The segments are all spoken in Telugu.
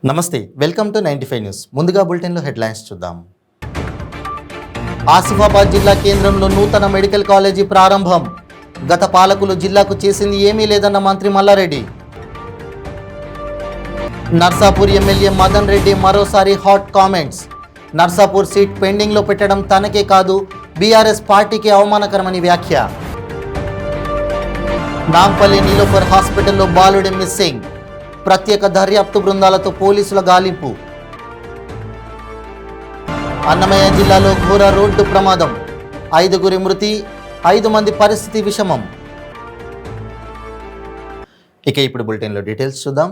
నమస్తే, వెల్కమ్ టు 95 న్యూస్. ముందుగా బులెటిన్లో హెడ్లైన్స్ చూద్దాం. ఆసిఫాబాద్ జిల్లా కేంద్రంలో నూతన మెడికల్ కాలేజీ ప్రారంభం. గత పాలకులు జిల్లాకు చేసింది ఏమీ లేదన్న మంత్రి మల్లారెడ్డి. నర్సాపూర్ ఎమ్మెల్యే మదన్ రెడ్డి మరోసారి హాట్ కామెంట్స్. నర్సాపూర్ సీట్ పెండింగ్లో పెట్టడం తనకే కాదు, బీఆర్ఎస్ పార్టీకి అవమానకరమని వ్యాఖ్య. నాంపల్లి నీలోఫర్ హాస్పిటల్లో బాలుడి మిస్సింగ్. ప్రత్యేక దర్యాప్తు బృందాలతో పోలీసుల గాలింపు. అన్నమయ్య జిల్లాలో ఘోర రోడ్డు ప్రమాదం. 5 మృతి, 5 మంది పరిస్థితి విషమం. ఇక ఇప్పుడు బులెటిన్లో డీటెయిల్స్ చూద్దాం.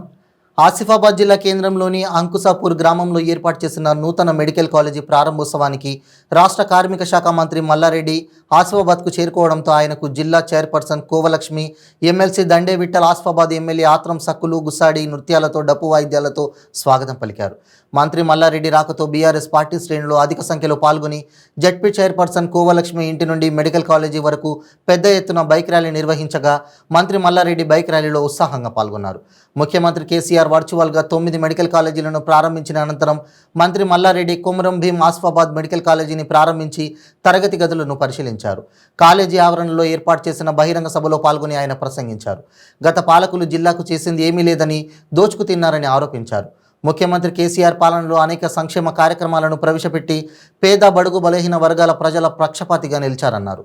ఆసిఫాబాద్ జిల్లా కేంద్రంలోని అంకుసాపూర్ గ్రామంలో ఏర్పాటు చేసిన నూతన మెడికల్ కాలేజీ ప్రారంభోత్సవానికి రాష్ట్ర కార్మిక శాఖ మంత్రి మల్లారెడ్డి ఆసిఫాబాద్కు చేరుకోవడంతో ఆయనకు జిల్లా chairperson Kova Lakshmi, MLC Dande Vithal, Asifabad MLA Atram సక్కులు, గుస్సాడి నృత్యాలతో, డప్పు వాయిద్యాలతో స్వాగతం పలికారు. మంత్రి మల్లారెడ్డి రాకతో బీఆర్ఎస్ పార్టీ శ్రేణులు అధిక సంఖ్యలో పాల్గొని జడ్పీ చైర్పర్సన్ కోవలక్ష్మి ఇంటి నుండి మెడికల్ కాలేజీ వరకు పెద్ద ఎత్తున బైక్ ర్యాలీ నిర్వహించగా మంత్రి మల్లారెడ్డి బైక్ ర్యాలీలో ఉత్సాహంగా పాల్గొన్నారు. ముఖ్యమంత్రి కేసీఆర్ వర్చువల్గా 9 మెడికల్ కాలేజీలను ప్రారంభించిన అనంతరం మంత్రి మల్లారెడ్డి కొమరం భీం ఆసిఫాబాద్ మెడికల్ కాలేజీని ప్రారంభించి తరగతి గదులను పరిశీలించారు. కాలేజీ ఆవరణలో ఏర్పాటు చేసిన బహిరంగ సభలో పాల్గొని ఆయన ప్రసంగించారు. గత పాలకులు జిల్లాకు చేసింది ఏమీ లేదని, దోచుకు తిన్నారని ఆరోపించారు. ముఖ్యమంత్రి కేసీఆర్ పాలనలో అనేక సంక్షేమ కార్యక్రమాలను ప్రవేశపెట్టి పేద, బడుగు, బలహీన వర్గాల ప్రజల పక్షపాతిగా నిలిచారన్నారు.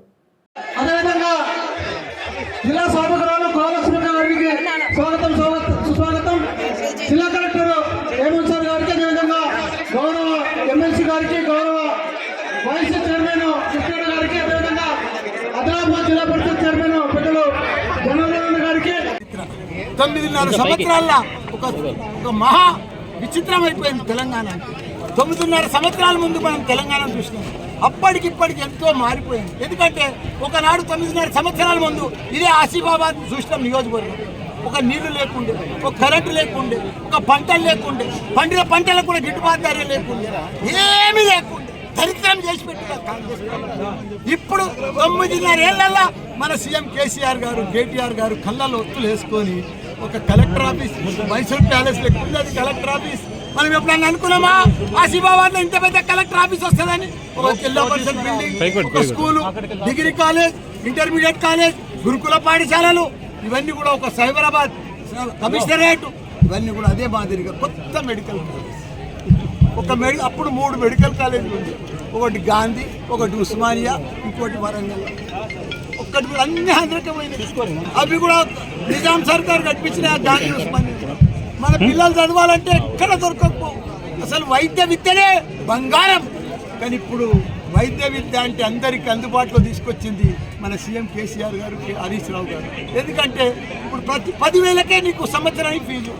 జిల్లా కలెక్టర్ హేమంత్ సార్ గారికి, అదేవిధంగా గౌరవ ఎమ్మెల్సీ గారికి, గౌరవ వైస్ చైర్మన్ కృష్ణ గారికి, అదేవిధంగా ఆదిలాబాద్ జిల్లా పరిషత్ చైర్మన్ పెద్దలు జనార్దన్ గారికి 9.5 సంవత్సరాల ఒక మహా విచిత్రం అయిపోయింది తెలంగాణ. 9.5 సంవత్సరాల ముందు మనం తెలంగాణ చూసినాం. అప్పటికిప్పటికి ఎంతో మారిపోయింది. ఎందుకంటే ఒకనాడు 9.5 సంవత్సరాల ముందు ఇదే ఆసిఫాబాద్ చూసినాం నియోజకవర్గం. ఒక నీళ్లు లేకుండే, ఒక కరెంటు లేకుండే, ఒక పంటలు లేకుండే, పండిన పంటలకు కూడా గిట్టుబాటు ధర లేకుండే, ఏమీ లేకుండే దరిద్రం చేసి పెట్టిన కాంగ్రెస్. ఇప్పుడు 9.5 ఏళ్లలో మన సీఎం కేసీఆర్ గారు, కేటీఆర్ గారు కళ్ళలో ఒత్తులు వేసుకొని ఒక కలెక్టర్ ఆఫీస్, మైసూర్ ప్యాలెస్ లేకుండా అది కలెక్టర్ ఆఫీస్. మనం ఎప్పుడన్నా అనుకున్నామా ఆసిఫాబాద్ లో ఇంత పెద్ద కలెక్టర్ ఆఫీస్ వస్తుందని? ఒక జిల్లా పరిషత్ బిల్డింగ్, ఒక school, degree college, intermediate college, గురుకుల పాఠశాలలు, ఇవన్నీ కూడా ఒక సైబరాబాద్ కమిషనరేట్, ఇవన్నీ కూడా అదే మాదిరిగా కొత్త మెడికల్ కాలేజ్. అప్పుడు 3 మెడికల్ కాలేజీలు ఉంది. ఒకటి గాంధీ, ఒకటి ఉస్మానియా, ఇంకోటి వరంగల్. ఒక్కటి కూడా అన్ని ఆంధ్రకమైనవి. అవి కూడా నిజాం సర్కార్ కట్టించిన గాంధీ, ఉస్మానియా. మన పిల్లలు చదవాలంటే ఎక్కడ దొరకకపోవు. అసలు వైద్య విద్యనే బంగారం. కానీ ఇప్పుడు వైద్య విద్య అంటే అందరికీ అందుబాటులో తీసుకొచ్చింది మన సీఎం కేసీఆర్ గారు, హరీష్ రావు గారు. ఎందుకంటే ఇప్పుడు ప్రతి 10,000కే నీకు సంవత్సరానికి ఫీజు.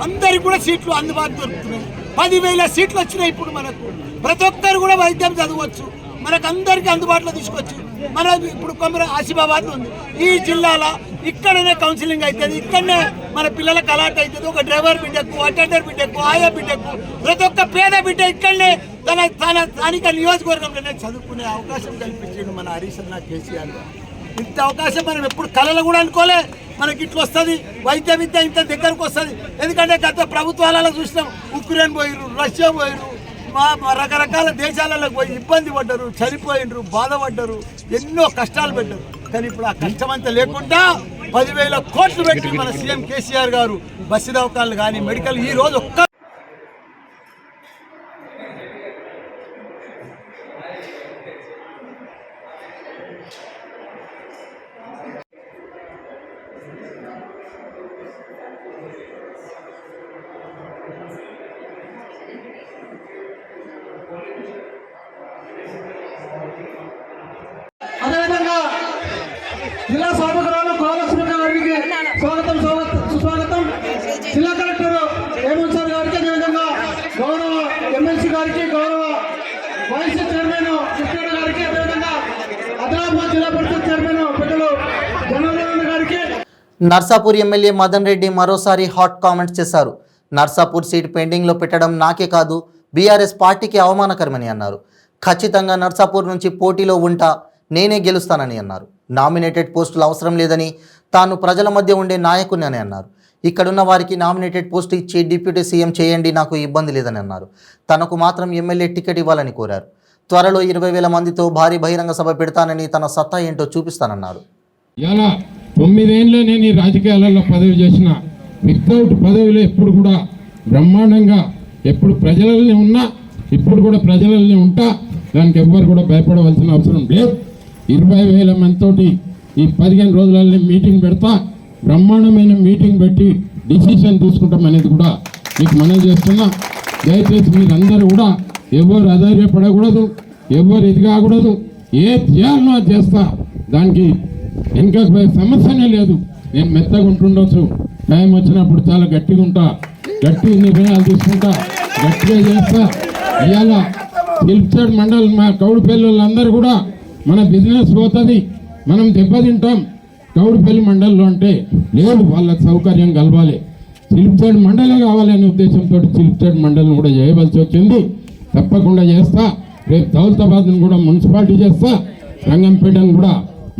అందరికి కూడా సీట్లు అందుబాటులో దొరుకుతున్నాయి. 10,000 సీట్లు వచ్చినాయి. ఇప్పుడు మనకు ప్రతి ఒక్కరు కూడా వైద్యం చదవచ్చు. మనకు అందరికీ అందుబాటులో తీసుకొచ్చి మన ఇప్పుడు ఆసిఫాబాద్ ఉంది. ఈ జిల్లాలో ఇక్కడనే కౌన్సిలింగ్ అవుతుంది, ఇక్కడనే మన పిల్లలకు అలాట్ అవుతుంది. ఒక డ్రైవర్ బిడ్డకు, అటెండర్ బిడ్డకు, ఆయా బిడ్డకు, ప్రతి ఒక్క పేద బిడ్డ ఇక్కడనే తన స్థానిక నియోజకవర్గంలోనే చదువుకునే అవకాశం కల్పించాడు మన హరీష్ అన్న, కేసీఆర్ గారు. ఇంత అవకాశం మనం ఎప్పుడు కళలు కూడా అనుకోలే. మనకి ఇట్లా వస్తుంది వైద్య విద్య, ఇంత దగ్గరకు వస్తుంది. ఎందుకంటే గత ప్రభుత్వాలలో చూసినాం, ఉక్రెయిన్ పోయిర్రు, రష్యా పోయిర్రు, రకరకాల దేశాలకు పోయి ఇబ్బంది పడ్డారు, చనిపోయినరు, బాధపడ్డారు, ఎన్నో కష్టాలు పెట్టారు. కానీ ఇప్పుడు ఆ కష్టమంతా లేకుండా 10,000 కోట్లు పెట్టి మన సీఎం కేసీఆర్ గారు బస్సు దవాఖానాలు కానీ మెడికల్ ఈ రోజు ఒక్క అదేవిధంగా జిల్లా సభకురాలు కోవలక్ష్మి గారికి స్వాగతం, సుస్వాగతం. జిల్లా కలెక్టర్ హేమంత్ సార్ గారికి, అదేవిధంగా గౌరవ ఎమ్మెల్సీ గారికి, గౌరవ వైస్ చైర్మన్ కృష్ణ గారికి, అదేవిధంగా ఆదిలాబాద్ జిల్లా పరిషత్ చైర్మన్ పెద్దలు జనార్దన్ గారికి. నర్సాపూర్ ఎమ్మెల్యే మదన్ రెడ్డి మరోసారి హాట్ కామెంట్స్ చేశారు. నర్సాపూర్ సీట్ పెండింగ్లో పెట్టడం నాకే కాదు, బీఆర్ఎస్ పార్టీకి అవమానకరమని అన్నారు. ఖచ్చితంగా నర్సాపూర్ నుంచి పోటీలో ఉంటా, నేనే గెలుస్తానని అన్నారు. నామినేటెడ్ పోస్టులు అవసరం లేదని, తాను ప్రజల మధ్య ఉండే నాయకుని అని అన్నారు. ఇక్కడున్న వారికి నామినేటెడ్ పోస్ట్ ఇచ్చి డిప్యూటీ సీఎం చేయండి, నాకు ఇబ్బంది లేదని అన్నారు. తనకు మాత్రం ఎమ్మెల్యే టికెట్ ఇవ్వాలని కోరారు. త్వరలో 20,000 మందితో భారీ బహిరంగ సభ పెడతానని, తన సత్తా ఏంటో చూపిస్తానన్నారు. ఇలా 9 ఏళ్ళే నేను ఈ రాజకీయాలలో పదవి చేసిన, వితౌట్ పదవిలో ఎప్పుడు కూడా బ్రహ్మాండంగా ఎప్పుడు ప్రజలనే ఉన్నా, ఇప్పుడు కూడా ప్రజలనే ఉంటా. దానికి ఎవ్వరు కూడా భయపడవలసిన అవసరం లేదు. 20,000 మందితోటి ఈ 15 రోజులలో మీటింగ్ పెడతా, బ్రహ్మాండమైన మీటింగ్ పెట్టి డిసిషన్ తీసుకుంటాం అనేది కూడా మీకు మనవి చేస్తున్నా. దయచేసి మీరందరూ కూడా ఎవరు అధైర్యపడకూడదు, ఎవరు ఇది కాకూడదు. ఏ చేయాలనో అది చేస్తా, దానికి ఇంకా సమస్యనే లేదు. నేను మెత్తగా ఉంటుండొచ్చు, టైం వచ్చినప్పుడు చాలా గట్టిగా ఉంటా, గట్టి నిర్ణయాలు తీసుకుంటా, గట్టిగా చేస్తా. ఇవాళ సిల్ప్సైడ్ మండల్ మా కౌడిపల్లి అందరూ కూడా మన బిజినెస్ పోతుంది, మనం దెబ్బతింటాం. కౌడిపల్లి మండలంలో అంటే లేదు, వాళ్ళకి సౌకర్యం కలవాలి, సిల్ప్సైడ్ మండలే కావాలనే ఉద్దేశంతో సిల్ప్సైడ్ మండలం కూడా చేయవలసి వచ్చింది. తప్పకుండా చేస్తా. రేపు దౌలతాబాద్ను కూడా మున్సిపాలిటీ చేస్తా, రంగంపేటను కూడా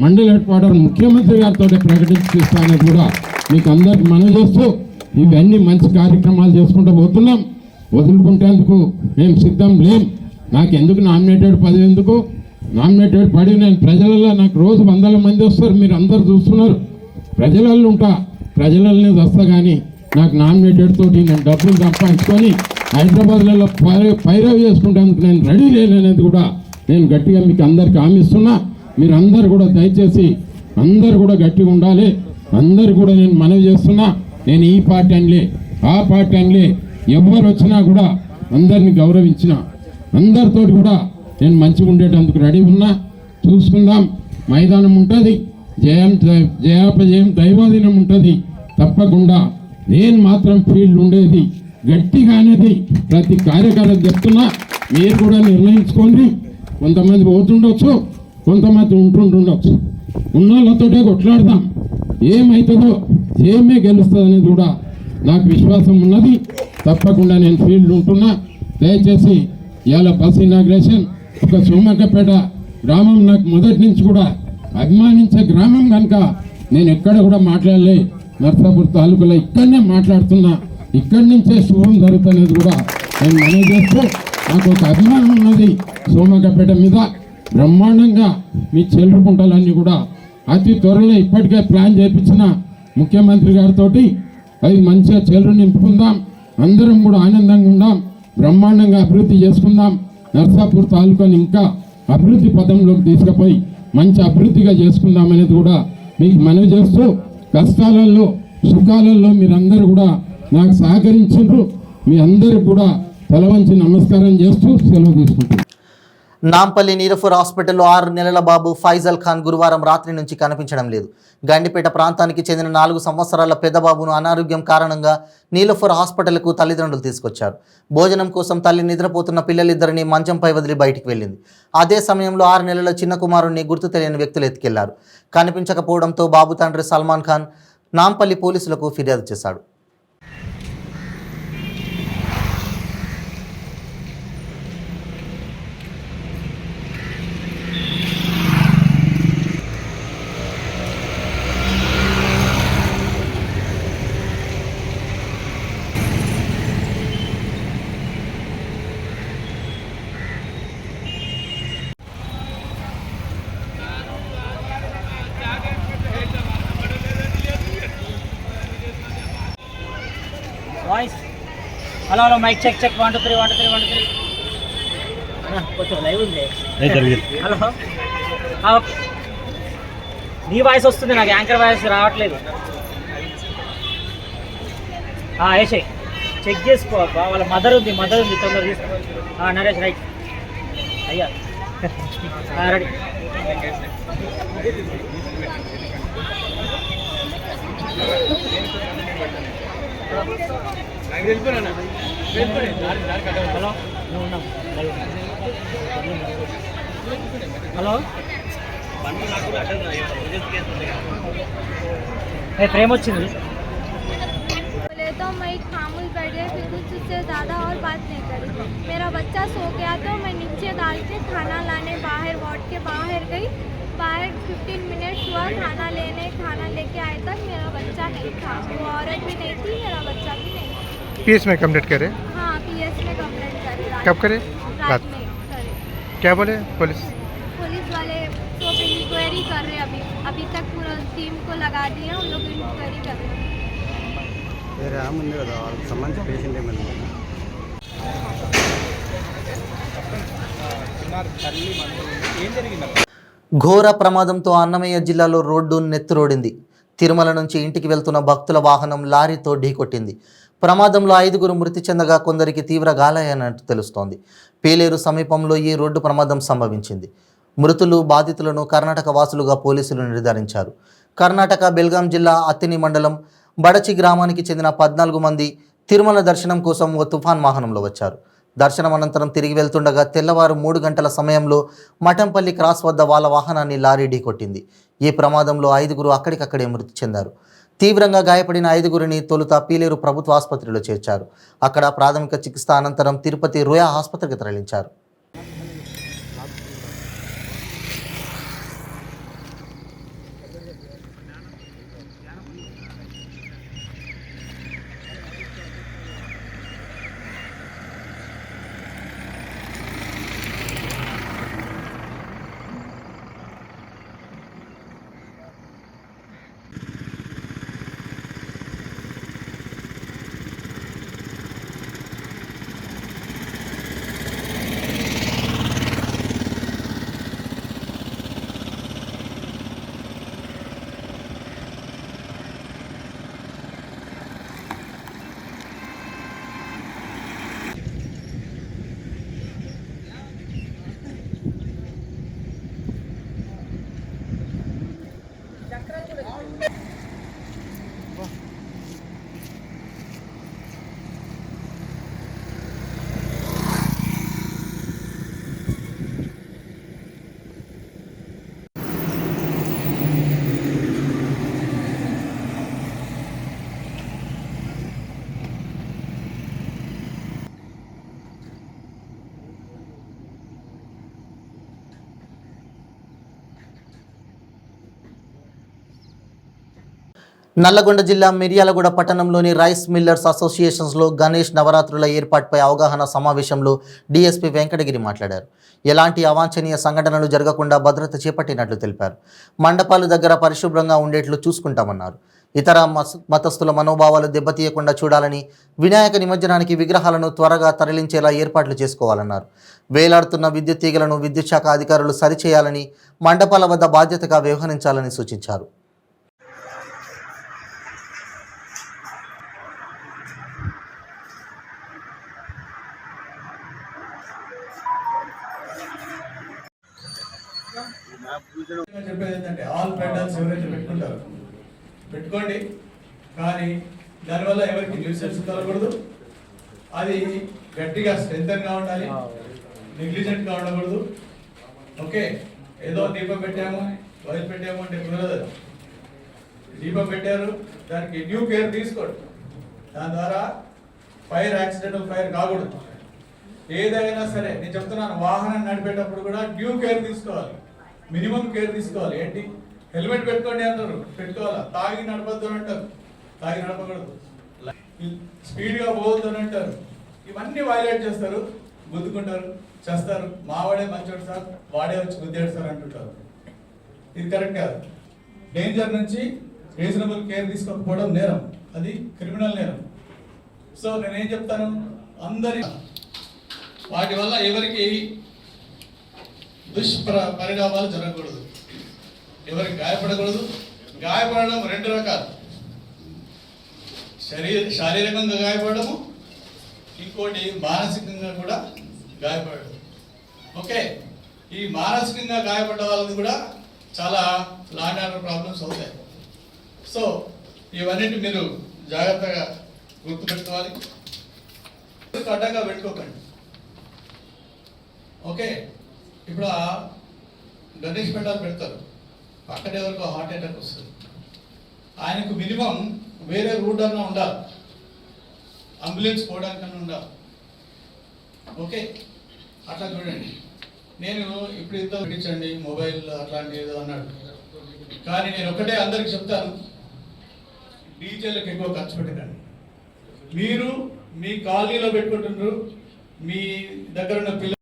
మండల హెడ్ క్వార్టర్ ముఖ్యమంత్రి గారితో ప్రకటిస్తా అనేది కూడా మీకు అందరికి మనవి చేస్తూ, ఇవన్నీ మంచి కార్యక్రమాలు చేసుకుంటూ పోతున్నాం. వదులుకుంటేందుకు మేము సిద్ధం లేం. నాకు ఎందుకు నామినేటెడ్ పదవి, ఎందుకు నామినేటెడ్ పడి నేను ప్రజలలో నాకు రోజు 100 మంది వస్తారు, మీరు అందరు చూస్తున్నారు. ప్రజలలో ఉంటా, ప్రజలనే వస్తా. కానీ నాకు నామినేటెడ్ తోటి నేను డబ్బులు సంపాదించుకొని హైదరాబాద్లలో పైరవి చేసుకుంటేందుకు నేను రెడీ లేననేది కూడా నేను గట్టిగా మీకు అందరికి హామీస్తున్నా. మీరు అందరు కూడా దయచేసి అందరు కూడా గట్టిగా ఉండాలి. అందరు కూడా నేను మనవి చేస్తున్నా. నేను ఈ పార్టీ అనలే, ఆ పార్టీ అనలే, ఎవరు వచ్చినా కూడా అందరిని గౌరవించిన, అందరితోటి కూడా నేను మంచిగా ఉండేటందుకు రెడీ ఉన్నా. చూసుకుందాం, మైదానం ఉంటుంది, జయాపజయం దైవాధీనం ఉంటుంది. తప్పకుండా నేను మాత్రం ఫీల్డ్ ఉండేది గట్టిగా అనేది ప్రతి కార్యకర్త చెప్తున్నా. మీరు కూడా నిర్ణయించుకోండి. కొంతమంది పోతుండొచ్చు, కొంతమంది ఉంటుండొచ్చు. ఉన్నోళ్ళతోటే కొట్లాడదాం, ఏమవుతుందో ఏమే గెలుస్తుంది అనేది కూడా నాకు విశ్వాసం ఉన్నది. తప్పకుండా నేను ఫీల్డ్ ఉంటున్నా. దయచేసి ఇవాళ బస్ ఇనాగ్రేషన్ ఒక సోమకపేట గ్రామం నాకు మొదటి నుంచి కూడా అభిమానించే గ్రామం కనుక నేను ఎక్కడ కూడా మాట్లాడలే. నర్సాపూర్ తాలూకులో ఇక్కడనే మాట్లాడుతున్నా, ఇక్కడి నుంచే శుభం జరుగుతున్నది కూడా నేను మనవి చేస్తూ, నాకు ఒక అభిమానం ఉన్నది సోమకపేట మీద. బ్రహ్మాండంగా మీ చెల్లుకుంటాలన్నీ కూడా అతి త్వరలో ఇప్పటికే ప్లాన్ చేయించిన ముఖ్యమంత్రి గారితో అవి మంచిగా చెల్లు నింపుకుందాం, అందరం కూడా ఆనందంగా ఉందాం, బ్రహ్మాండంగా అభివృద్ధి చేసుకుందాం. నర్సాపూర్ తాలూకాని ఇంకా అభివృద్ధి పదంలోకి తీసుకుపోయి మంచి అభివృద్ధిగా చేసుకుందాం అనేది కూడా మీకు మనవి చేస్తూ, కష్టాలలో సుఖాలలో మీరందరూ కూడా నాకు సహకరించారు. మీ అందరికి కూడా తలవంచి నమస్కారం చేస్తూ సెలవు తీసుకుంటాను. నాంపల్లి నీరఫర్ హాస్పిటల్లో 6 నెలల బాబు ఫైజల్ ఖాన్ గురువారం రాత్రి నుంచి కనిపించడం లేదు. గండిపేట ప్రాంతానికి చెందిన 4 సంవత్సరాల పెద్ద బాబును అనారోగ్యం కారణంగా నీలఫర్ హాస్పిటల్కు తల్లిదండ్రులు తీసుకొచ్చారు. భోజనం కోసం తల్లి నిద్రపోతున్న పిల్లలిద్దరిని మంచంపై వదిలి బయటికి వెళ్ళింది. అదే సమయంలో 6 నెలల చిన్న కుమారుణ్ణి గుర్తు తెలియని వ్యక్తులు ఎత్తుకెళ్లారు. కనిపించకపోవడంతో బాబు తండ్రి సల్మాన్ ఖాన్ నాంపల్లి పోలీసులకు ఫిర్యాదు చేశాడు. Voice hello hello mike check check 1 2 3 1 2 3 1 2 3 కొంచెం లైవ్ ఉంది. హలో నీ వాయిస్ వస్తుంది, నాకు యాంకర్ వాయిస్ రావట్లేదు. వేసే చెక్ చేసుకో, వాళ్ళ మదర్ ఉంది తొందరగా తీసుకో. నరేష్ రైట్ అయ్యా రెడీ. హలో హలో ప్రేమ వచ్చింది. तो मैं खामोश बैठ गई, फिर कुछ उससे ज़्यादा और बात नहीं करी. मेरा बच्चा सो गया तो मैं नीचे डाल के खाना लाने बाहर वार्ड के बाहर गई. बाहर 15 मिनट हुआ खाना लेके आए तक मेरा बच्चा नहीं था। वो औरत भी नहीं थी, मेरा बच्चा भी नहीं था। पीएस में कंप्लेंट करे? हाँ, पीएस में कंप्लेंट करे। कब करे? रात में करे। क्या बोले पुलिस? पुलिस वाले तो इंक्वायरी कर रहे हैं। अभी तक पूरा टीम को लगा दिए, उन लोग इंक्वायरी कर रहे हैं। వేరే ఆమె ఉంది కదా వాళ్ళకి సంబంధించి పేషెంట్ ఏమైనా ఘోర ప్రమాదంతో అన్నమయ్య జిల్లాలో రోడ్డు నెత్తురోడింది. తిరుమల నుంచి ఇంటికి వెళ్తున్న భక్తుల వాహనం లారీతో ఢీకొట్టింది. ప్రమాదంలో 5గురు మృతి చెందగా కొందరికి తీవ్ర గాయాలైనట్టు తెలుస్తోంది. పేలేరు సమీపంలో ఈ రోడ్డు ప్రమాదం సంభవించింది. మృతులు బాధితులను కర్ణాటక వాసులుగా పోలీసులు నిర్ధారించారు. కర్ణాటక బెల్గాం జిల్లా అత్తిని మండలం బడచి గ్రామానికి చెందిన 14 మంది తిరుమల దర్శనం కోసం ఓ తుఫాన్ వాహనంలో వచ్చారు. దర్శనం అనంతరం తిరిగి వెళ్తుండగా తెల్లవారు 3 గంటల సమయంలో మఠంపల్లి క్రాస్ వద్ద వాళ్ళ వాహనాన్ని లారీ ఢీకొట్టింది. ఈ ప్రమాదంలో 5గురు అక్కడికక్కడే మృతి చెందారు. తీవ్రంగా గాయపడిన 5గురిని తొలుత పీలేరు ప్రభుత్వ ఆసుపత్రిలో చేర్చారు. అక్కడ ప్రాథమిక చికిత్స అనంతరం తిరుపతి రుయా ఆసుపత్రికి తరలించారు. నల్లగొండ జిల్లా మిర్యాలగూడ పట్టణంలోని రైస్ మిల్లర్స్ అసోసియేషన్స్లో గణేష్ నవరాత్రుల ఏర్పాటుపై అవగాహన సమావేశంలో డీఎస్పీ వెంకటగిరి మాట్లాడారు. ఎలాంటి అవాంఛనీయ సంఘటనలు జరగకుండా భద్రత చేపట్టినట్లు తెలిపారు. మండపాలు దగ్గర పరిశుభ్రంగా ఉండేట్లు చూసుకుంటామన్నారు. ఇతర మతస్థుల మనోభావాలు దెబ్బతీయకుండా చూడాలని, వినాయక నిమజ్జనానికి విగ్రహాలను త్వరగా తరలించేలా ఏర్పాట్లు చేసుకోవాలన్నారు. వేలాడుతున్న విద్యుత్ తీగలను విద్యుత్ శాఖ అధికారులు సరిచేయాలని, మండపాల వద్ద బాధ్యతగా వ్యవహరించాలని సూచించారు. చెప్పేది ఏంటంటే ఆల్ పెండల్స్ ఎవరైతే పెట్టుకోండి, కానీ దానివల్ల ఎవరికి న్యూసెన్స్ కలగకూడదు. అది గట్టిగా స్ట్రెంగ్తన్గా ఉండాలి, నెగ్లిజెంట్గా ఉండకూడదు. ఓకే, ఏదో దీపం పెట్టాము వైర్ పెట్టాము అంటే కుదరదు. దీపం పెట్టారు, దానికి డ్యూ కేర్ తీసుకోండి. దాని ద్వారా ఫైర్ యాక్సిడెంటల్ ఫైర్ కాకూడదు. ఏదైనా సరే నేను చెప్తున్నాను, వాహనం నడిపేటప్పుడు కూడా డ్యూ కేర్ తీసుకోవాలి, మినిమం కేర్ తీసుకోవాలి. ఏంటి, హెల్మెట్ పెట్టుకోండి అంటారు, పెట్టుకోవాలా. తాగి నడపద్దు అని అంటారు, తాగి నడపకూడదు. స్పీడ్గా పోవద్దు అని అంటారు. ఇవన్నీ వైలేట్ చేస్తారు, గుద్దుకుంటారు, చేస్తారు. మావాడే మంచోడు సార్, వాడే వచ్చి గుద్దాడు సార్ అంటుంటారు. ఇది కరెక్ట్ కాదు. డేంజర్ నుంచి రీజనబుల్ కేర్ తీసుకోకపోవడం నేరం, అది క్రిమినల్ నేరం. సో నేనేం చెప్తాను, అందరి వాటి వల్ల ఎవరికి దుష్పరిణామాలు జరగకూడదు, ఎవరికి గాయపడకూడదు. గాయపడడం 2 రకాలు, శారీరకంగా గాయపడము, ఇంకోటి మానసికంగా కూడా గాయపడడం. ఓకే, ఈ మానసికంగా గాయపడ్డ వాళ్ళది కూడా చాలా లాండ్ ఆర్డర్ ప్రాబ్లమ్స్ అవుతాయి. సో ఇవన్నిటి మీరు జాగ్రత్తగా గుర్తుపెట్టుకోవాలి, అడ్డంగా పెట్టుకోకండి. ఓకే, ఇప్పుడు గణేష్ పెండాలు పెడతారు, అక్కడ ఎవరికో హార్ట్ అటాక్ వస్తుంది, ఆయనకు మినిమం వేరే రూట్ అన్నా ఉండాలి, అంబులెన్స్ పోవడానికన్నా ఉండాలి. ఓకే, అట్లా చూడండి. నేను ఇప్పుడు ఇంత పెట్టించండి మొబైల్ అట్లాంటి ఏదో అన్నాడు. కానీ నేను ఒకటే అందరికి చెప్తాను, డీజేలకు ఎక్కువ ఖర్చు పెట్టకండి. మీరు మీ కాలనీలో పెట్టుకుంటున్నారు, మీ దగ్గర ఉన్న పిల్లలు.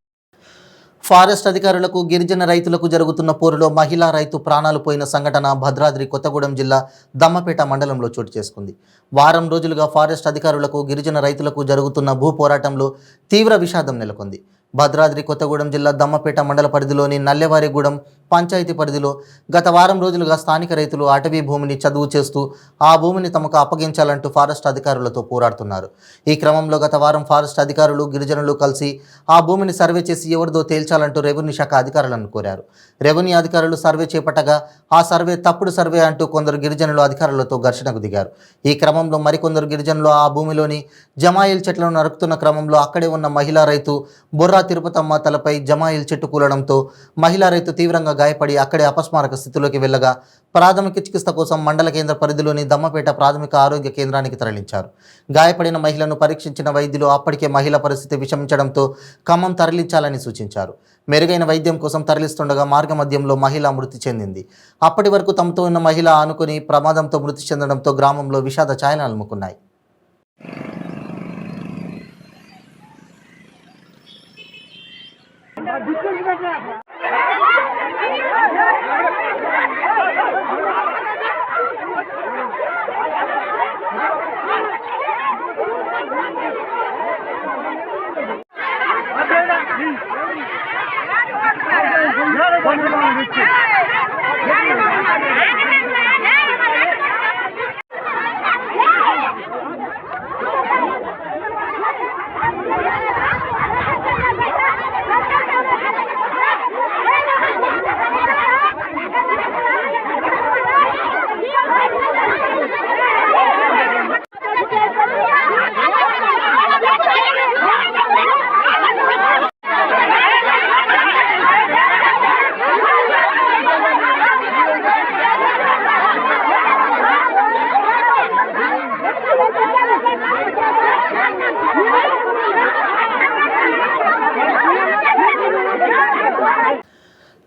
ఫారెస్ట్ అధికారులకు గిరిజన రైతులకు జరుగుతున్న పోరులో మహిళా రైతు ప్రాణాలు పోయిన సంఘటన భద్రాద్రి కొత్తగూడెం జిల్లా దమ్మపేట మండలంలో చోటు చేసుకుంది. వారం రోజులుగా ఫారెస్ట్ అధికారులకు గిరిజన రైతులకు జరుగుతున్న భూ పోరాటంలో తీవ్ర విషాదం నెలకొంది. భద్రాద్రి కొత్తగూడెం జిల్లా దమ్మపేట మండల పరిధిలోని నల్లెవారిగూడెం పంచాయతీ పరిధిలో గత వారం రోజులుగా స్థానిక రైతులు అటవీ భూమిని చదువు చేస్తూ ఆ భూమిని తమకు అప్పగించాలంటూ ఫారెస్ట్ అధికారులతో పోరాడుతున్నారు. ఈ క్రమంలో గత వారం ఫారెస్ట్ అధికారులు గిరిజనులు కలిసి ఆ భూమిని సర్వే చేసి ఎవరిదో తేల్చాలంటూ రెవెన్యూ శాఖ అధికారులను కోరారు. రెవెన్యూ అధికారులు సర్వే చేపట్టగా ఆ సర్వే తప్పుడు సర్వే అంటూ కొందరు గిరిజనులు అధికారులతో ఘర్షణకు దిగారు. ఈ క్రమంలో మరికొందరు గిరిజనులు ఆ భూమిలోని జమాయిల్ చెట్లను నరుకుతున్న క్రమంలో అక్కడే ఉన్న మహిళా రైతు బొర్రా తిరుపతమ్మ తలపై జమాయిల్ చెట్టు కూలడంతో మహిళా రైతు తీవ్రంగా గాయపడి అక్కడే అపస్మారక స్థితిలోకి వెళ్ళగా ప్రాథమిక చికిత్స కోసం మండల కేంద్ర పరిధిలోని దమ్మపేట ప్రాథమిక ఆరోగ్య కేంద్రానికి తరలించారు. గాయపడిన మహిళను పరీక్షించిన వైద్యులు అప్పటికే మహిళ పరిస్థితి విషమించడంతో ఖమ్మం తరలించాలని సూచించారు. మెరుగైన వైద్యం కోసం తరలిస్తుండగా మార్గ మధ్యంలో మహిళ మృతి చెందింది. అప్పటి వరకు తమతో ఉన్న మహిళ ఆనుకుని ప్రమాదంతో మృతి చెందడంతో గ్రామంలో విషాద ఛాయలు అలుముకున్నాయి.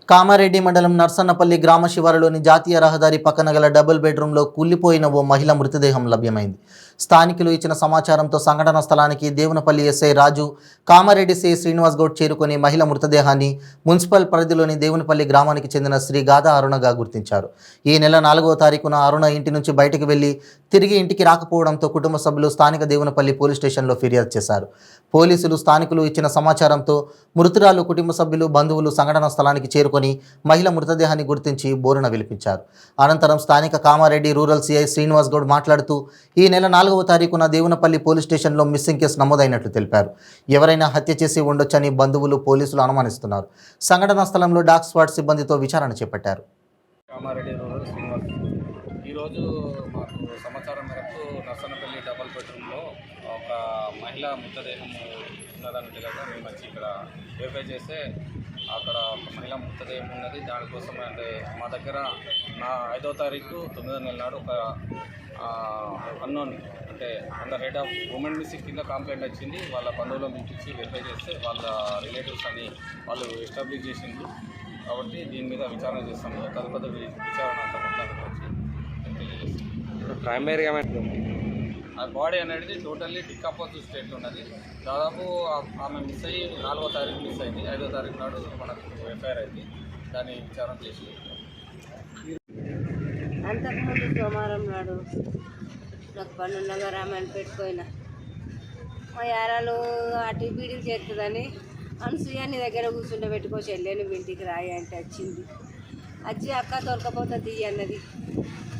కామారెడ్డి మండలం నర్సన్నపల్లి గ్రామ శివారులోని జాతీయ రహదారి పక్కన గల డబుల్ బెడ్రూమ్లో కూలిపోయిన ఓ మహిళ మృతదేహం లభ్యమైంది. స్థానికులు ఇచ్చిన సమాచారంతో సంఘటన స్థలానికి దేవునపల్లి ఎస్ఐ రాజు, కామారెడ్డి సిఐ శ్రీనివాస్ గౌడ్ చేరుకొని మహిళ మృతదేహాన్ని మున్సిపల్ పరిధిలోని దేవునపల్లి గ్రామానికి చెందిన శ్రీ గాదా అరుణగా గుర్తించారు. ఈ నెల 4వ తారీఖున అరుణ ఇంటి నుంచి బయటకు వెళ్లి తిరిగి ఇంటికి రాకపోవడంతో కుటుంబ సభ్యులు స్థానిక దేవునపల్లి పోలీస్ స్టేషన్లో ఫిర్యాదు చేశారు. పోలీసులు స్థానికులు ఇచ్చిన సమాచారంతో మృతురాలు కుటుంబ సభ్యులు బంధువులు సంఘటన స్థలానికి చేరుకొని మహిళ మృతదేహాన్ని గుర్తించి బోరున విలిపించారు. అనంతరం స్థానిక కామారెడ్డి రూరల్ సిఐ శ్రీనివాస్ గౌడ్ మాట్లాడుతూ ఈ నెల 4వ తారీఖున దేవునపల్లి పోలీస్ స్టేషన్లో మిస్సింగ్ కేసు నమోదైనట్లు తెలిపారు. ఎవరైనా హత్య చేసి ఉండొచ్చని బంధువులు పోలీసులు అనుమానిస్తున్నారు. సంఘటనా స్థలంలో డాగ్ స్క్వాడ్ సిబ్బందితో విచారణ చేపట్టారు. కామారెడ్డి రూరల్ శ్రీనివాస్. ఈరోజు మాకు సమాచారం మేరకు నర్సన్నపల్లి డబల్ బెడ్రూమ్లో ఒక మహిళ మృతదేహం ఉన్నదని తెలియక మేము వచ్చి ఇక్కడ వెరిఫై చేస్తే అక్కడ ఒక మహిళ మృతదేహం ఉన్నది. దానికోసం అంటే మా దగ్గర 5వ తారీఖు 9వ నెల నాడు ఒక అన్నోన్ అంటే under head of women missing కింద కంప్లైంట్ వచ్చింది. వాళ్ళ బంధువులను పిలిపించి వెరిఫై చేస్తే వాళ్ళ రిలేటివ్స్ అని వాళ్ళు ఎస్టాబ్లిష్ చేసింది. కాబట్టి దీని మీద విచారణ చేస్తాము. తదుపరి విచారణ అంతా మొత్తానికి వచ్చి ప్రైమరీగా ఆ బాడీ అనేది టోటల్లీ డికంపోజ్ స్టేట్లో ఉన్నది. దాదాపు ఆమె మిస్ అయ్యి 4వ తారీఖు మిస్ అయింది. 5వ తారీఖు నాడు మనకు ఎఫ్ఐఆర్ అయింది. దాన్ని విచారణ చేసి అంతకుముందు సోమవారం నాడు నాకు పన్నున్నగా రామాయణ పెట్టుకోయినా మా యారాలు అటు బీడీలు చేస్తుందని అనసూయాన్ని దగ్గర కూర్చుంటే పెట్టుకోసి వెళ్ళాను. ఇంటికి రాయి అంటే వచ్చింది. వచ్చి అక్క తొలకపోతే తీయన్నది.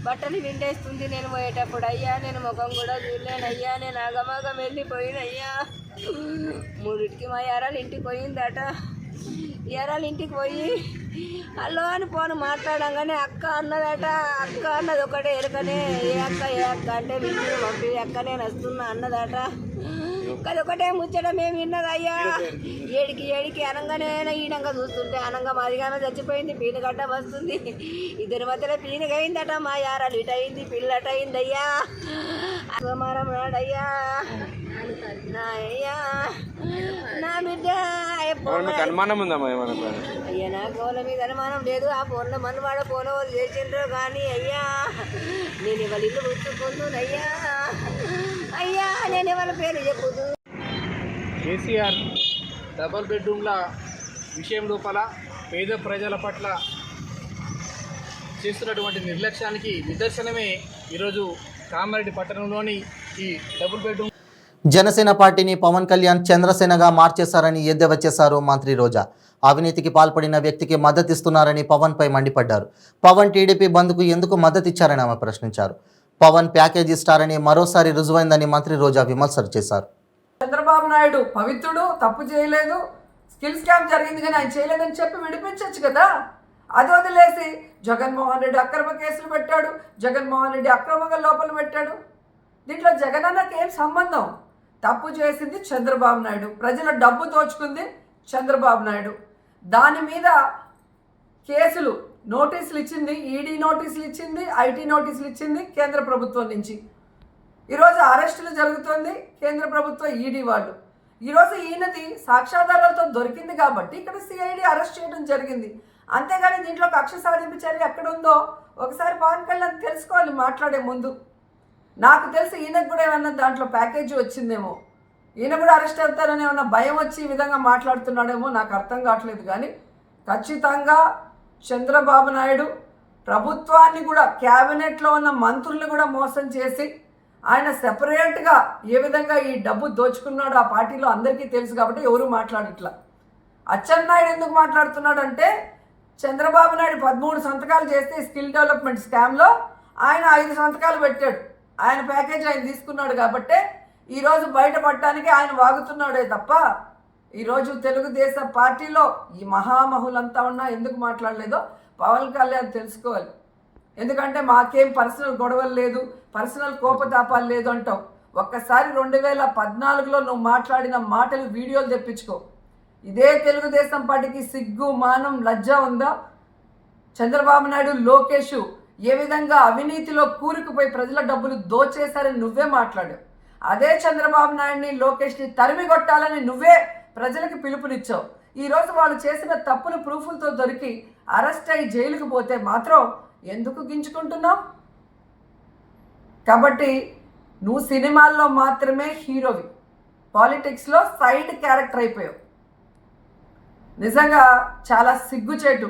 బట్టలు విండేస్తుంది. నేను పోయేటప్పుడు అయ్యా నేను ముఖం కూడా చూడలేనయ్యా, నేను ఆగమాగం వెళ్ళిపోయినయ్యా. 3టికి మా యారాలు ఇంటికి పోయిందట. యారాలు ఇంటికి పోయి హలో అని ఫోన్ మాట్లాడంగానే అక్క అన్నదట. అక్క అన్నది ఒకటే ఎరకనే ఏ అక్క అంటే వింటుని పంపి అక్క నేను వస్తున్నా అన్నదట. అదొకటే ముచ్చట మేము విన్నదయ్యా. ఏడికి అనగానే ఈనంగా చూస్తుంటే అనంగా మాదిగానే చచ్చిపోయింది. పీనుగడ్డ వస్తుంది. ఇద్దరి మధ్యలో పీనుగైందట. మా యారాలు ఇటు అయింది, పిల్లట అయిందయ్యా. సోమవారం నాడయ్యా నా అయ్యా నా బిడ్డ అనుమానం ఉందమ్మా ఏమన్నా? అయ్యా నా ఫోన్ల మీద అనుమానం లేదు. ఆ ఫోన్లో మనవాడ ఫోన్ వాళ్ళు చేసిండ్రు కానీ అయ్యా నేను ఎవరి ఇల్లు ముట్టుకుందు అయ్యా. అయ్యా నేను ఎవరి పేరు చెప్పుదు. కేసీఆర్ డబల్ బెడ్రూమ్ల విషయం లోపల పేద ప్రజల పట్ల చేస్తున్నటువంటి నిర్లక్ష్యానికి నిదర్శనమే ఈరోజు కామారెడ్డి పట్టణంలోని ఈ డబుల్ బెడ్రూమ్. జనసేన పార్టీని పవన్ కళ్యాణ్ చంద్రసేనగా మార్చేశారని ఎద్దేవా చేశారు మంత్రి రోజా. అవినీతికి పాల్పడిన వ్యక్తికి మద్దతిస్తున్నారని పవన్పై మండిపడ్డారు. పవన్ టీడీపీ బంద్కు ఎందుకు మద్దతిచ్చారని ఆమె ప్రశ్నించారు. పవన్ ప్యాకేజీ స్టార్ అని మరోసారి రుజువైందని మంత్రి రోజా విమర్శలు చేశారు. చంద్రబాబు నాయుడు పవిత్రుడు, తప్పు చేయలేదు, స్కిల్ స్కామ్ జరిగింది కానీ ఆయన చేయలేదని చెప్పి విడిపించవచ్చు కదా. అది వదిలేసి జగన్మోహన్ రెడ్డి అక్రమ కేసులు పెట్టాడు, జగన్మోహన్ రెడ్డి అక్రమంగా లోపల పెట్టాడు. దీంట్లో జగనన్నకి ఏం సంబంధం? తప్పు చేసింది చంద్రబాబు నాయుడు, ప్రజల డబ్బు దోచుకుంది చంద్రబాబు నాయుడు. దాని మీద కేసులు నోటీసులు ఇచ్చింది ఈడీ, నోటీసులు ఇచ్చింది ఐటీ, నోటీసులు ఇచ్చింది కేంద్ర ప్రభుత్వం నుంచి. ఈరోజు అరెస్టులు జరుగుతుంది కేంద్ర ప్రభుత్వం ఈడీ వాళ్ళు. ఈరోజు ఈయనది సాక్ష్యాధారాలతో దొరికింది కాబట్టి ఇక్కడ సిఐడి అరెస్ట్ చేయడం జరిగింది. అంతేగాని దీంట్లో కక్ష సాధింపు చర్య ఎక్కడ ఉందో ఒకసారి పవన్ కళ్యాణ్ తెలుసుకోవాలి మాట్లాడే ముందు. నాకు తెలిసి ఈయనకు కూడా ఏమన్నా దాంట్లో ప్యాకేజీ వచ్చిందేమో, ఈయన కూడా అరెస్ట్ అవుతారని ఏమన్నా భయం వచ్చి ఈ విధంగా మాట్లాడుతున్నాడేమో నాకు అర్థం కావట్లేదు. కానీ ఖచ్చితంగా చంద్రబాబు నాయుడు ప్రభుత్వాన్ని కూడా, క్యాబినెట్లో ఉన్న మంత్రులను కూడా మోసం చేసి ఆయన సెపరేట్గా ఏ విధంగా ఈ డబ్బు దోచుకున్నాడో ఆ పార్టీలో అందరికీ తెలుసు కాబట్టి ఎవరు మాట్లాడట్లా. అచ్చెన్నాయుడు ఎందుకు మాట్లాడుతున్నాడు అంటే చంద్రబాబు నాయుడు 13 సంతకాలు చేస్తే స్కిల్ డెవలప్మెంట్ స్కామ్లో ఆయన 5 సంతకాలు పెట్టాడు. ఆయన ప్యాకేజ్ ఆయన తీసుకున్నాడు కాబట్టే ఈరోజు బయటపడటానికి ఆయన వాగుతున్నాడే తప్ప ఈరోజు తెలుగుదేశం పార్టీలో ఈ మహామహులంతా ఉన్నా ఎందుకు మాట్లాడలేదో పవన్ కళ్యాణ్ తెలుసుకోవాలి. ఎందుకంటే మాకేం పర్సనల్ గొడవలు లేదు, పర్సనల్ కోపతాపాలు లేదు అంటావు. ఒక్కసారి 2014లో నువ్వు మాట్లాడిన మాటలు వీడియోలు తెప్పించుకో. ఇదే తెలుగుదేశం పార్టీకి సిగ్గు, మానం, లజ్జ ఉందా? చంద్రబాబు నాయుడు, లోకేష్ ఏ విధంగా అవినీతిలో కూరుకుపోయి ప్రజల డబ్బులు దోచేశారని నువ్వే మాట్లాడావు. అదే చంద్రబాబు నాయుడిని, లోకేష్ని తరిమి కొట్టాలని నువ్వే ప్రజలకు పిలుపునిచ్చావు. ఈరోజు వాళ్ళు చేసిన తప్పులు ప్రూఫ్లతో దొరికి అరెస్ట్ అయ్యి జైలుకు పోతే మాత్రం ఎందుకు గింజుకుంటున్నావు? కాబట్టి నువ్వు సినిమాల్లో మాత్రమే హీరోవి, పాలిటిక్స్లో సైడ్ క్యారెక్టర్ అయిపోయావు. నిజంగా చాలా సిగ్గుచేటు.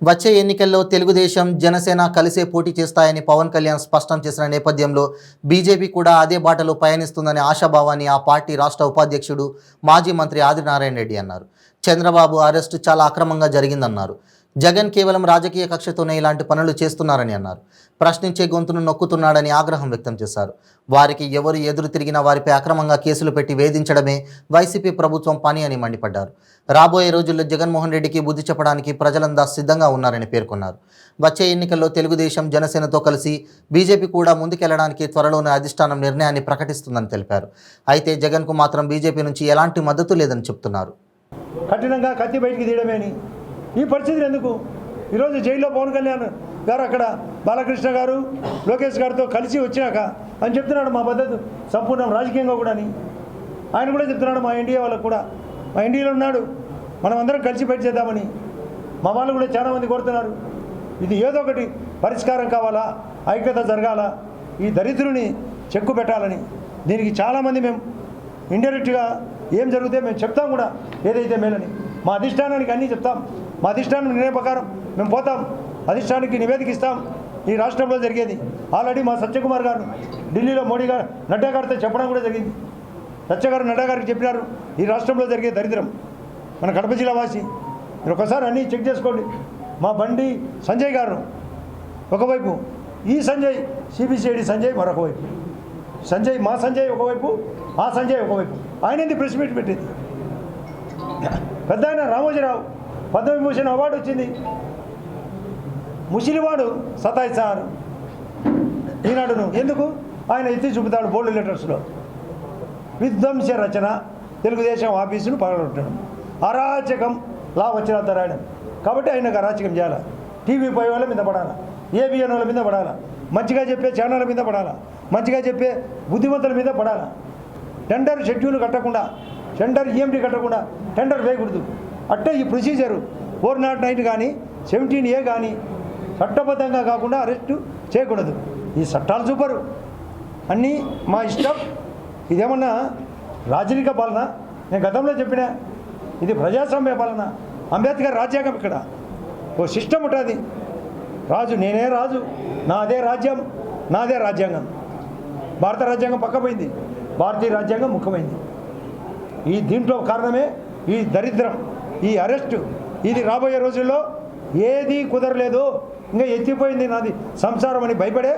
వచ్చే ఎన్నికల్లో తెలుగుదేశం, జనసేన కలిసే పోటీ చేస్తాయని పవన్ కళ్యాణ్ స్పష్టం చేసిన నేపథ్యంలో బీజేపీ కూడా అదే బాటలో పయనిస్తుందనే ఆశాభావాన్ని ఆ పార్టీ రాష్ట్ర ఉపాధ్యక్షుడు, మాజీ మంత్రి ఆదినారాయణ రెడ్డి అన్నారు. చంద్రబాబు అరెస్టు చాలా అక్రమంగా జరిగిందన్నారు. జగన్ కేవలం రాజకీయ కక్షతోనే ఇలాంటి పనులు చేస్తున్నారని అన్నారు. ప్రశ్నించే గొంతును నొక్కుతున్నాడని ఆగ్రహం వ్యక్తం చేశారు. వారికి ఎవరు ఎదురు తిరిగినా వారిపై అక్రమంగా కేసులు పెట్టి వేధించడమే వైసీపీ ప్రభుత్వం పని అని మండిపడ్డారు. రాబోయే రోజుల్లో జగన్మోహన్ రెడ్డికి బుద్ధి చెప్పడానికి ప్రజలంతా సిద్ధంగా ఉన్నారని పేర్కొన్నారు. వచ్చే ఎన్నికల్లో తెలుగుదేశం, జనసేనతో కలిసి బీజేపీ కూడా ముందుకెళ్లడానికి త్వరలోనే అధిష్టానం నిర్ణయాన్ని ప్రకటిస్తుందని తెలిపారు. అయితే జగన్కు మాత్రం బీజేపీ నుంచి ఎలాంటి మద్దతు లేదని చెప్తున్నారు. కఠినంగా కత్తి బయటికి తీయడమేని ఈ పరిస్థితులు ఎందుకు? ఈరోజు జైల్లో పవన్ కళ్యాణ్ గారు అక్కడ బాలకృష్ణ గారు, లోకేష్ గారితో కలిసి వచ్చినాక అని చెప్తున్నాడు మా మద్దతు సంపూర్ణం రాజకీయంగా కూడా అని. ఆయన కూడా చెప్తున్నాడు మా ఎన్డీఏ వాళ్ళకు కూడా, మా ఎన్డీఏలో ఉన్నాడు, మనం అందరం కలిసి బయట చేద్దామని. మా వాళ్ళు కూడా చాలామంది కోరుతున్నారు. ఇది ఏదో ఒకటి పరిష్కారం కావాలా, ఐక్యత జరగాల, ఈ దరిద్రుని చెక్కు పెట్టాలని. దీనికి చాలామంది మేము ఇండైరెక్ట్గా ఏం జరిగితే మేము చెప్తాం కూడా, ఏదైతే మేలని మా అధిష్టానానికి అన్నీ చెప్తాం. మా అధిష్టానం నిర్ణయం ప్రకారం మేము పోతాం, అధిష్టానానికి నివేదిక ఇస్తాం. ఈ రాష్ట్రంలో జరిగేది ఆల్రెడీ మా సత్యకుమార్ గారు ఢిల్లీలో మోడీ గారు, నడ్డా గారితో చెప్పడం కూడా జరిగింది. సత్యగారు నడ్డా గారికి చెప్పినారు ఈ రాష్ట్రంలో జరిగే దరిద్రం. మన కడప జిల్లా వాసి మీరు ఒకసారి అన్నీ చెక్ చేసుకోండి. మా బండి సంజయ్ గారు ఒకవైపు, ఈ సంజయ్ సిబిసిఐడి సంజయ్ మరొక వైపు, సంజయ్ మా సంజయ్ ఒకవైపు, ఆ సంజయ్ ఒకవైపు. ఆయన ఎందుకు ప్రెస్ మీట్ పెట్టేది? పెద్ద ఆయన రామోజీరావు పద్మవిభూషణ్ అవార్డు వచ్చింది. ముసలివాడు సతాయిస్తారు ఈనాడును. ఎందుకు? ఆయన ఎత్తి చూపుతాడు బోల్డ్ లెటర్స్లో. విధ్వంస రచన, తెలుగుదేశం ఆఫీసును పగలగొట్టడం, అరాచకం, లా వచ్చినంత రాయడం. కాబట్టి ఆయనకు అరాచకం చేయాలి. టీవీ పై వాళ్ళ మీద పడాలా, ఏబిఎన్ వాళ్ళ మీద పడాలా, మంచిగా చెప్పే ఛానళ్ళ మీద పడాలా, మంచిగా చెప్పే బుద్ధిమంతుల మీద పడాలా. టెండర్ షెడ్యూల్ కట్టకుండా, టెండర్ ఈఎండి కట్టకుండా టెండర్ వేయకూడదు. అట్టే ఈ ప్రొసీజరు 409 కానీ 17A కానీ చట్టబద్ధంగా కాకుండా అరెస్టు చేయకూడదు. ఈ చట్టాలు సూపరు, అన్నీ మా ఇష్టం. ఇదేమన్నా రాజరిక పాలన? నేను గతంలో చెప్పిన, ఇది ప్రజాస్వామ్య పాలన. అంబేద్కర్ రాజ్యాంగం. ఇక్కడ ఓ సిస్టమ్ ఉంటుంది. రాజు, నేనే రాజు, నాదే రాజ్యం, నాదే రాజ్యాంగం. భారత రాజ్యాంగం పక్కపోయింది, భారతీయ రాజ్యాంగం ముఖ్యమైంది. ఈ దీంట్లో కారణమే ఈ దరిద్రం, ఈ అరెస్టు. ఇది రాబోయే రోజుల్లో ఏది కుదరలేదు. ఇంకా ఎత్తిపోయింది నాది సంసారం అని భయపడే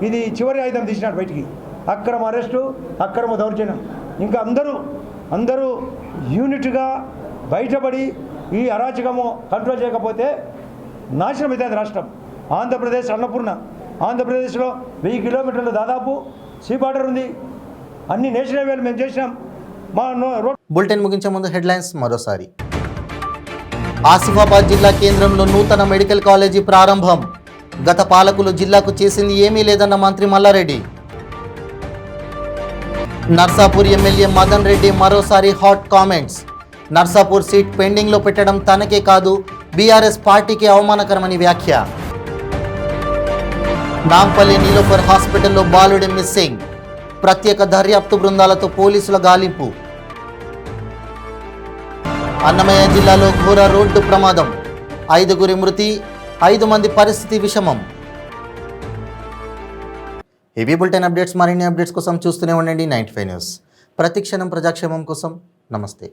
ఇది చివరి ఆయుధం తీసినాడు బయటికి. అక్రమ అరెస్టు, అక్రమ దౌర్జన్యం. ఇంకా అందరూ యూనిట్గా బయటపడి ఈ అరాచకము కంట్రోల్ చేయకపోతే నాశనం అవుతుంది రాష్ట్రం. ఆంధ్రప్రదేశ్ అన్నపూర్ణ. ఆంధ్రప్రదేశ్లో 1000 కిలోమీటర్లు దాదాపు సీ బార్డర్ ఉంది. అన్ని నేషనల్ హైవేలు మేము చేసినాం. మా రోడ్. బులెటిన్ ముగించే ముందు హెడ్లైన్స్ మరోసారి. ఆసిఫాబాద్ జిల్లా కేంద్రంలో నూతన మెడికల్ కాలేజీ ప్రారంభం. గత పాలకులు జిల్లాకు చేసింది ఏమీ లేదన్న మంత్రి మల్లారెడ్డి. నర్సాపూర్ ఎమ్మెల్యే మదన్ రెడ్డి మరోసారి హాట్ కామెంట్స్. నర్సాపూర్ సీట్ పెండింగ్లో పెట్టడం తనకే కాదు, బీఆర్ఎస్ పార్టీకి అవమానకరమని వ్యాఖ్య. నాంపల్లి నీలోఫర్ హాస్పిటల్లో బాలుడి మిస్సింగ్. ప్రత్యేక దర్యాప్తు బృందాలతో పోలీసుల గాలింపు. అన్నమయ్య జిల్లాలో ఘోర రోడ్డు ప్రమాదం. 5 మృతి, 5 మంది పరిస్థితి విషమం. ఇవి బులెటిన్ అప్డేట్స్. మరిన్ని అప్డేట్స్ కోసం చూస్తూనే ఉండండి 95 న్యూస్. ప్రతిక్షణం ప్రజాక్షేమం కోసం. నమస్తే.